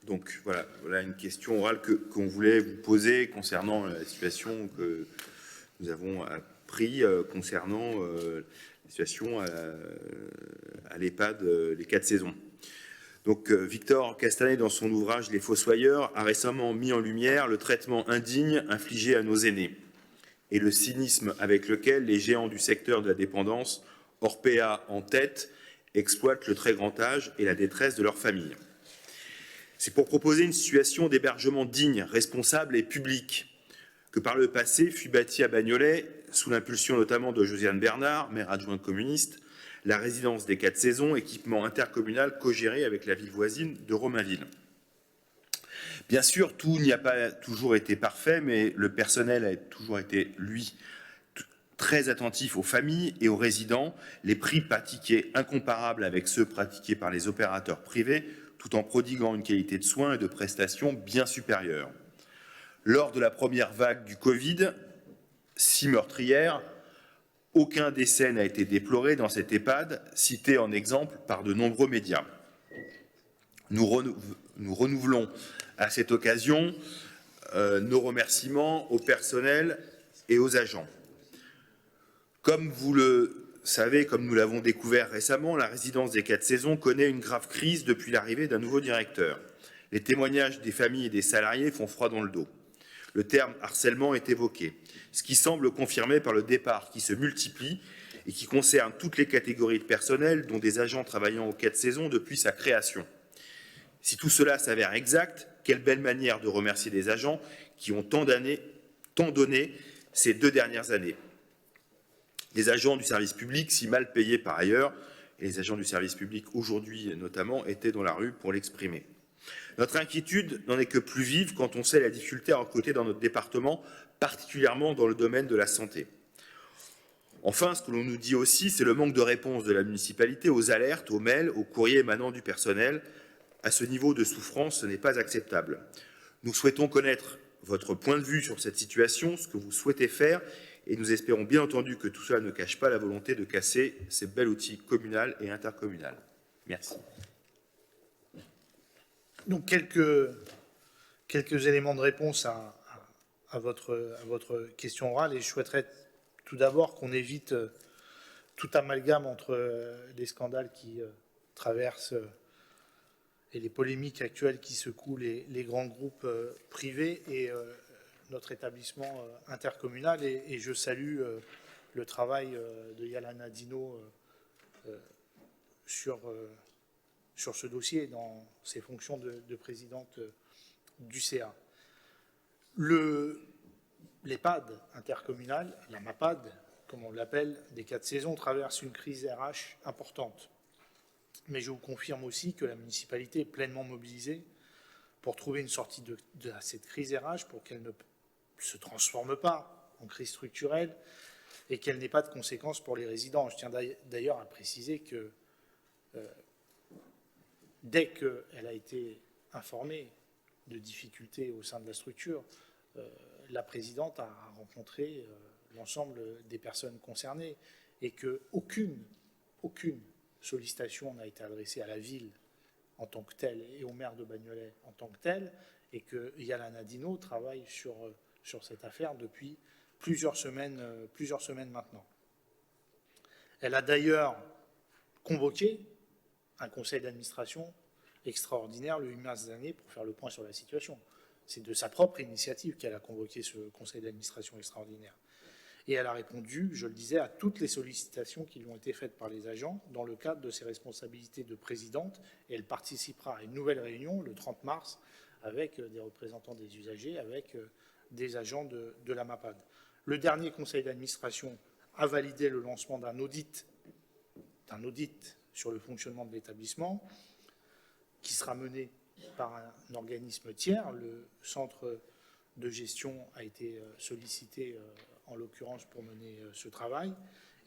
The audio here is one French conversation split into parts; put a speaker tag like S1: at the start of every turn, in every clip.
S1: Donc voilà une question orale qu'on voulait vous poser concernant la situation que nous avons appris concernant la situation à l'EHPAD Les 4 saisons. Donc Victor Castanet, dans son ouvrage Les Fossoyeurs, a récemment mis en lumière le traitement indigne infligé à nos aînés et le cynisme avec lequel les géants du secteur de la dépendance, Orpea en tête, exploitent le très grand âge et la détresse de leurs familles. C'est pour proposer une situation d'hébergement digne, responsable et publique que par le passé fut bâtie à Bagnolet, sous l'impulsion notamment de Josiane Bernard, maire adjointe communiste, la résidence des 4 saisons, équipement intercommunal co-géré avec la ville voisine de Romainville. Bien sûr, tout n'y a pas toujours été parfait, mais le personnel a toujours été, lui, très attentif aux familles et aux résidents, les prix pratiqués incomparables avec ceux pratiqués par les opérateurs privés, tout en prodiguant une qualité de soins et de prestations bien supérieure. Lors de la première vague du Covid, 6 meurtrières, aucun décès n'a été déploré dans cette EHPAD, cité en exemple par de nombreux médias. Nous renouvelons à cette occasion nos remerciements au personnel et aux agents. Comme vous le savez, comme nous l'avons découvert récemment, la résidence des 4 saisons connaît une grave crise depuis l'arrivée d'un nouveau directeur. Les témoignages des familles et des salariés font froid dans le dos. Le terme harcèlement est évoqué, ce qui semble confirmé par le départ qui se multiplie et qui concerne toutes les catégories de personnel, dont des agents travaillant aux 4 saisons depuis sa création. Si tout cela s'avère exact, quelle belle manière de remercier des agents qui ont tant donné ces 2 dernières années. Les agents du service public, si mal payés par ailleurs, et les agents du service public aujourd'hui notamment, étaient dans la rue pour l'exprimer. Notre inquiétude n'en est que plus vive quand on sait la difficulté à recruter dans notre département, particulièrement dans le domaine de la santé. Enfin, ce que l'on nous dit aussi, c'est le manque de réponse de la municipalité aux alertes, aux mails, aux courriers émanant du personnel. À ce niveau de souffrance, ce n'est pas acceptable. Nous souhaitons connaître votre point de vue sur cette situation, ce que vous souhaitez faire, et nous espérons bien entendu que tout cela ne cache pas la volonté de casser ces bels outils communaux et intercommunaux. Merci.
S2: Donc quelques éléments de réponse à votre question orale, et je souhaiterais tout d'abord qu'on évite tout amalgame entre les scandales qui traversent et les polémiques actuelles qui secouent les grands groupes privés et notre établissement intercommunal. Et je salue le travail de Yalana Dino sur ce dossier dans ses fonctions de présidente du CA. L'EHPAD intercommunal, la MAPAD, comme on l'appelle, des 4 saisons, traverse une crise RH importante. Mais je vous confirme aussi que la municipalité est pleinement mobilisée pour trouver une sortie de cette crise RH, pour qu'elle ne se transforme pas en crise structurelle et qu'elle n'ait pas de conséquences pour les résidents. Je tiens d'ailleurs à préciser que dès qu'elle a été informée de difficultés au sein de la structure, la présidente a rencontré l'ensemble des personnes concernées et qu'aucune sollicitation n'a été adressée à la ville en tant que telle et au maire de Bagnolet en tant que tel, et que Yalana Dino travaille sur cette affaire depuis plusieurs semaines maintenant. Elle a d'ailleurs convoqué un conseil d'administration extraordinaire le 8 mars dernier pour faire le point sur la situation. C'est de sa propre initiative qu'elle a convoqué ce conseil d'administration extraordinaire. Et elle a répondu, je le disais, à toutes les sollicitations qui lui ont été faites par les agents dans le cadre de ses responsabilités de présidente. Et elle participera à une nouvelle réunion le 30 mars avec des représentants des usagers, avec des agents de la MAPAD. Le dernier conseil d'administration a validé le lancement d'un audit sur le fonctionnement de l'établissement qui sera mené par un organisme tiers. Le centre de gestion a été sollicité en l'occurrence pour mener ce travail,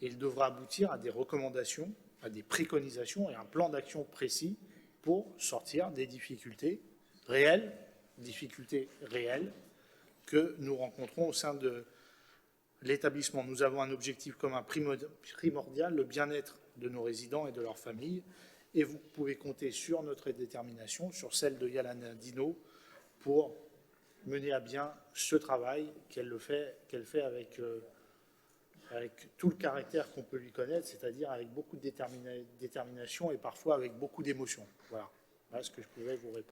S2: et il devra aboutir à des recommandations, à des préconisations et un plan d'action précis pour sortir des difficultés réelles que nous rencontrons au sein de l'établissement. Nous avons un objectif commun primordial, le bien-être de nos résidents et de leurs familles, et vous pouvez compter sur notre détermination, sur celle de Yalana Dino, pour mener à bien ce travail qu'elle fait avec tout le caractère qu'on peut lui connaître, c'est-à-dire avec beaucoup de détermination et parfois avec beaucoup d'émotion. Voilà ce que je pouvais vous répondre.